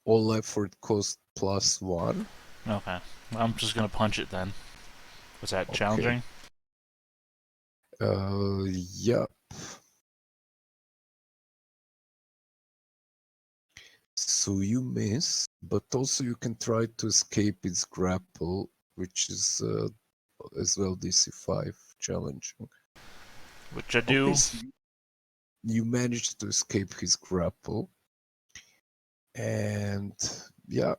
all effort cost +1. Okay. I'm just gonna punch it then. Was that Okay. challenging? Yep. So you miss, but also you can try to escape its grapple, which is as well DC 5 challenging. Which I do. Okay, so you managed to escape his grapple, and yeah,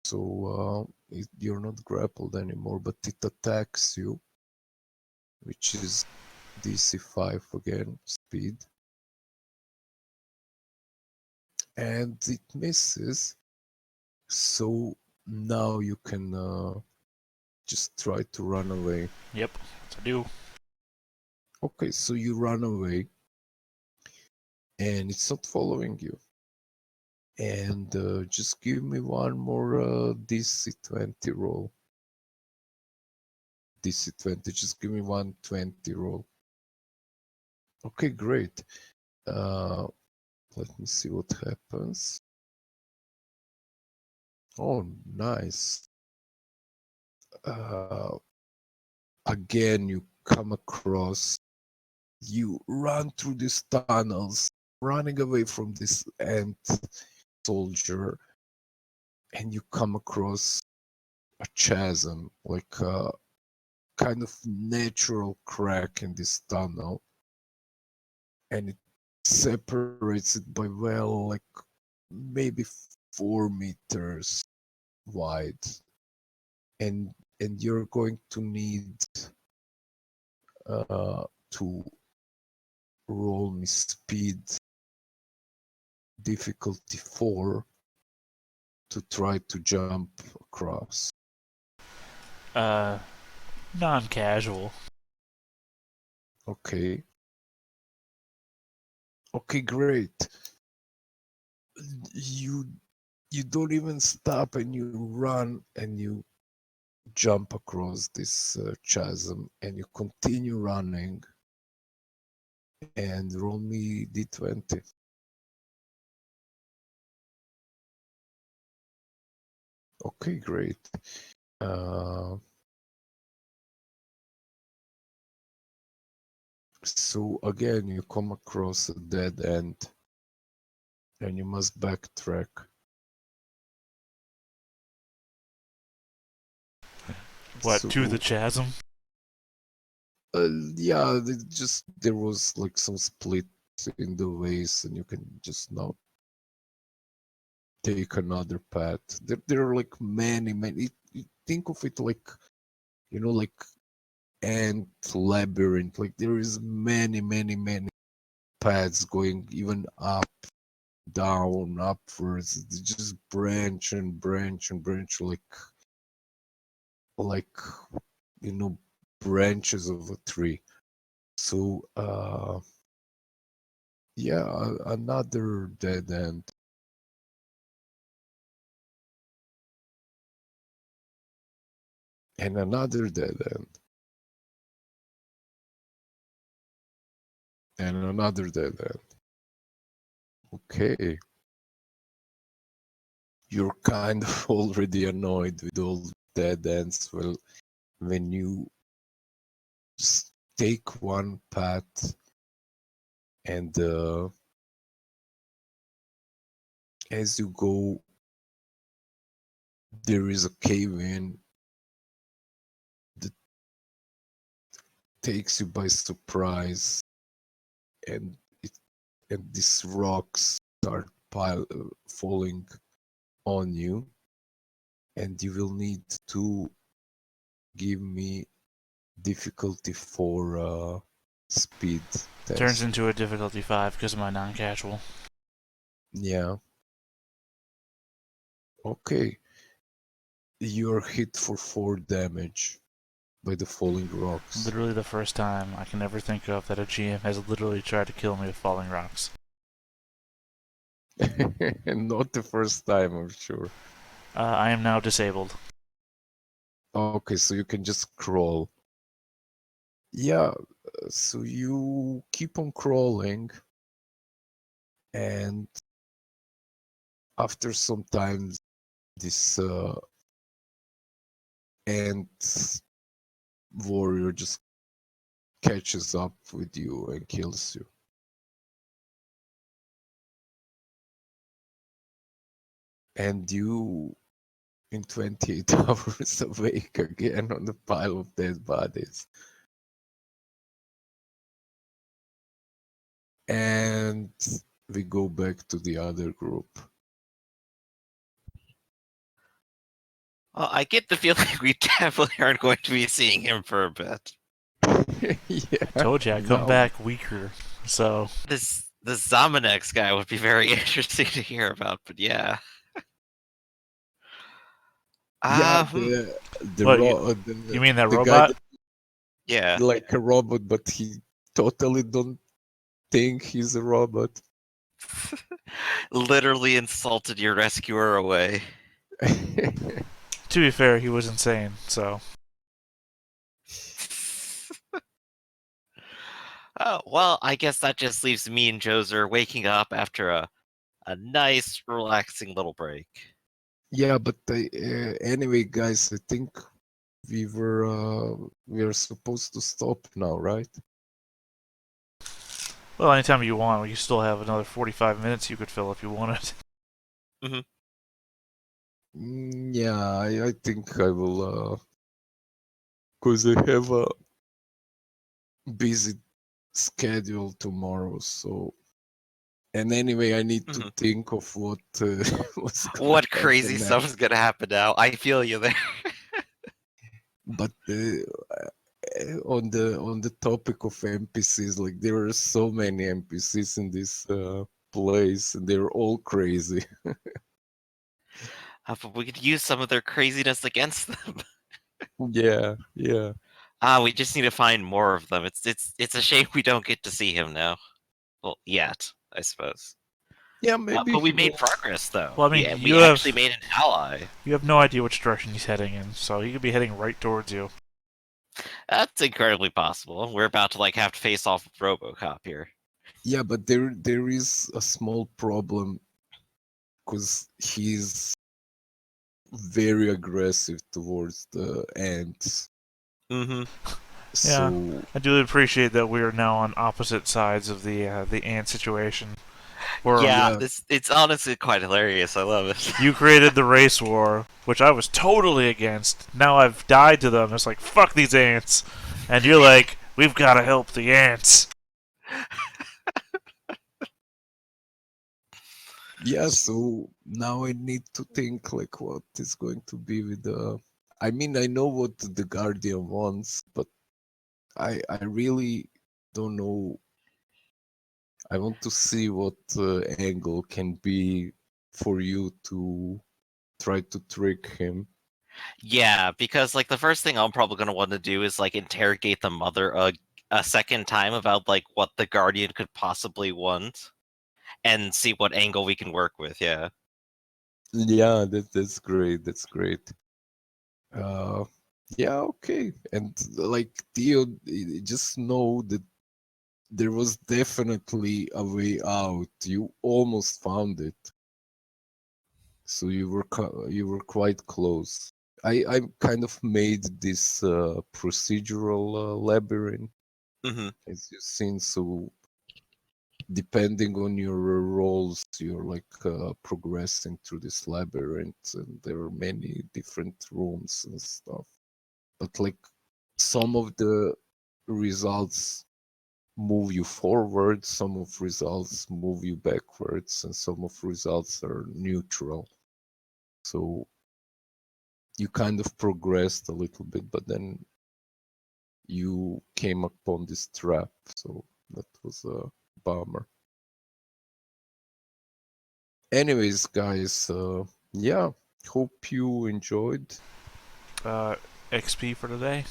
so you're not grappled anymore, but it attacks you, which is DC 5 again, speed. And it misses, so now you can just try to run away. Yep, I do. Okay, so you run away, and it's not following you. And just give me one more DC 20 roll. DC 20, just give me 120 roll. Okay, great. Let me see what happens. Oh, nice. Again, you come across, you run through these tunnels, running away from this ant soldier, and you come across a chasm, like a kind of natural crack in this tunnel, and it separates it by, well, like maybe 4 meters wide, and you're going to need to roll me speed difficulty 4 to try to jump across. Non-casual. Okay. Okay, great. You you don't even stop, and you run, and you jump across this chasm, and you continue running, and roll me d20. Okay, great. So again, you come across a dead end, and you must backtrack. What, to the So, chasm? yeah, there was like some split in the ways, and you can just now take another path. There are like many. Think of it like, like ant labyrinth. Like there is many paths going even up, down, upwards. They just branch and branch and branch like branches of a tree. So yeah, another dead end. And another dead end. And another dead end. Okay. You're kind of already annoyed with all dead ends. Well, when you just take one path and as you go, there is a cave in that takes you by surprise, and these rocks start falling on you, and you will need to give me difficulty for speed test. Turns into a difficulty 5 because of my non-casual. Yeah. Okay. You're hit for 4 damage by the falling rocks. Literally the first time I can ever think of that a GM has literally tried to kill me with falling rocks. Not the first time, I'm sure. I am now disabled. Okay, so you can just crawl. Yeah, so you keep on crawling, and after some time, this ant warrior just catches up with you and kills you. And you, in 28 hours, awake again on the pile of dead bodies. And we go back to the other group. I get the feeling we definitely aren't going to be seeing him for a bit. Yeah, I told you I come no. back weaker, so The Zaminex guy would be very interesting to hear about, but yeah. Yeah, What, you mean that the guy robot? that Yeah. like a robot, but he totally don't think he's a robot. Literally insulted your rescuer away. To be fair, he was insane, so. Oh, well, I guess that just leaves me and Joser waking up after a nice, relaxing little break. Yeah, but anyway, guys, I think we are supposed to stop now, right? Well, anytime you want, you still have another 45 minutes you could fill if you wanted. Yeah, I think I will, cause I have a busy schedule tomorrow, so. And anyway, I need to think of what what crazy stuff is gonna happen now. I feel you there. But on the topic of NPCs, like there are so many NPCs in this place, and they're all crazy. But we could use some of their craziness against them. Yeah. We just need to find more of them. It's a shame we don't get to see him now. Well, yet. I suppose. Yeah, maybe. But we made progress, though. Well, I mean, we you actually have made an ally. you have no idea which direction he's heading in, so he could be heading right towards you. That's incredibly possible. We're about to have to face off with RoboCop here. Yeah, but there is a small problem because he's very aggressive towards the ants. Mm-hmm. So I do appreciate that we are now on opposite sides of the ant situation. Where Yeah, it's honestly quite hilarious. I love it. you created the race war, which I was totally against. Now I've died to them. It's like, fuck these ants. And you're like, we've got to help the ants. yeah, so now I need to think like what is going to be with the. I mean, I know what the Guardian wants, but I really don't know. I want to see what angle can be for you to try to trick him. Yeah, because the first thing I'm probably gonna want to do is interrogate the mother a second time about what the Guardian could possibly want, and see what angle we can work with. Yeah. Yeah, that's great. That's great. Uh, yeah, okay. And like Theo, just know that there was definitely a way out. You almost found it. So you were quite close. I kind of made this procedural labyrinth, Mm-hmm. as you've seen. So depending on your roles, you're progressing through this labyrinth, and there are many different rooms and stuff. But some of the results move you forward, some of results move you backwards, and some of results are neutral. So you kind of progressed a little bit, but then you came upon this trap. So that was a bummer. Anyways, guys, yeah, hope you enjoyed. XP for today.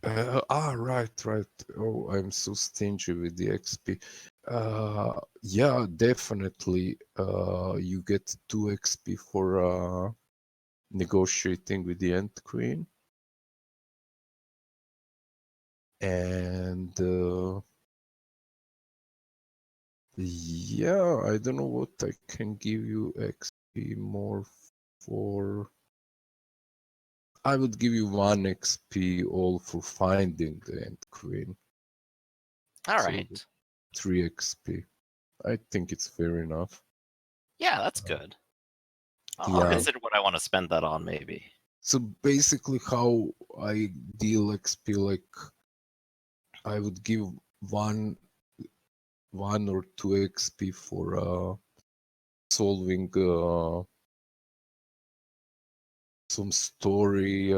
Right. Oh, I'm so stingy with the XP. Yeah, definitely. You get 2 XP for negotiating with the Ant Queen. And yeah, I don't know what I can give you XP more for. I would give you 1 XP all for finding the Ant Queen. All So right. 3 XP. I think it's fair enough. Yeah, that's good. I'll Yeah. consider what I want to spend that on, maybe. So basically, how I deal XP, I would give one or 2 XP for solving some story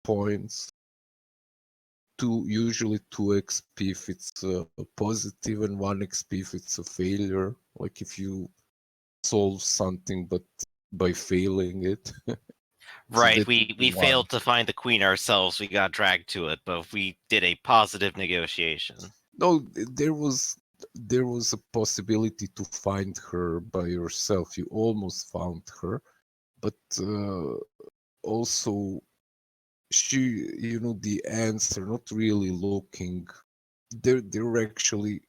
points. Usually 2 XP if it's positive, and 1 XP if it's a failure. Like if you solve something but by failing it. So Right, that would we be we 1. failed to find the queen ourselves. We got dragged to it, but we did a positive negotiation. No, there was a possibility to find her by yourself. You almost found her, but also the ants are not really looking. They're actually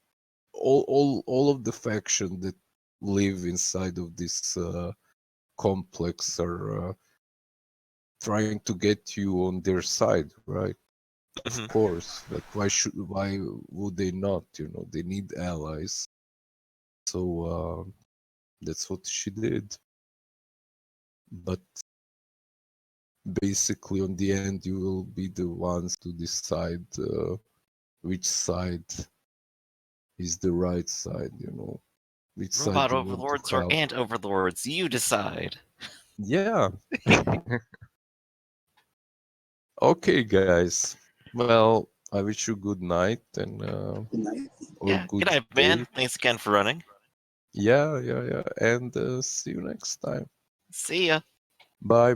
all of the faction that live inside of this complex are trying to get you on their side, right? Of Mhm. course. Like why would they not? They need allies. So that's what she did. But basically, on the end, you will be the ones to decide which side is the right side. Which side Robot you want to overlords or help. ant overlords, you decide. Yeah. Okay, guys. Well, I wish you good night and Good night. or Yeah, good good night, day. man. Thanks again for running. Yeah. And see you next time. See ya. Bye.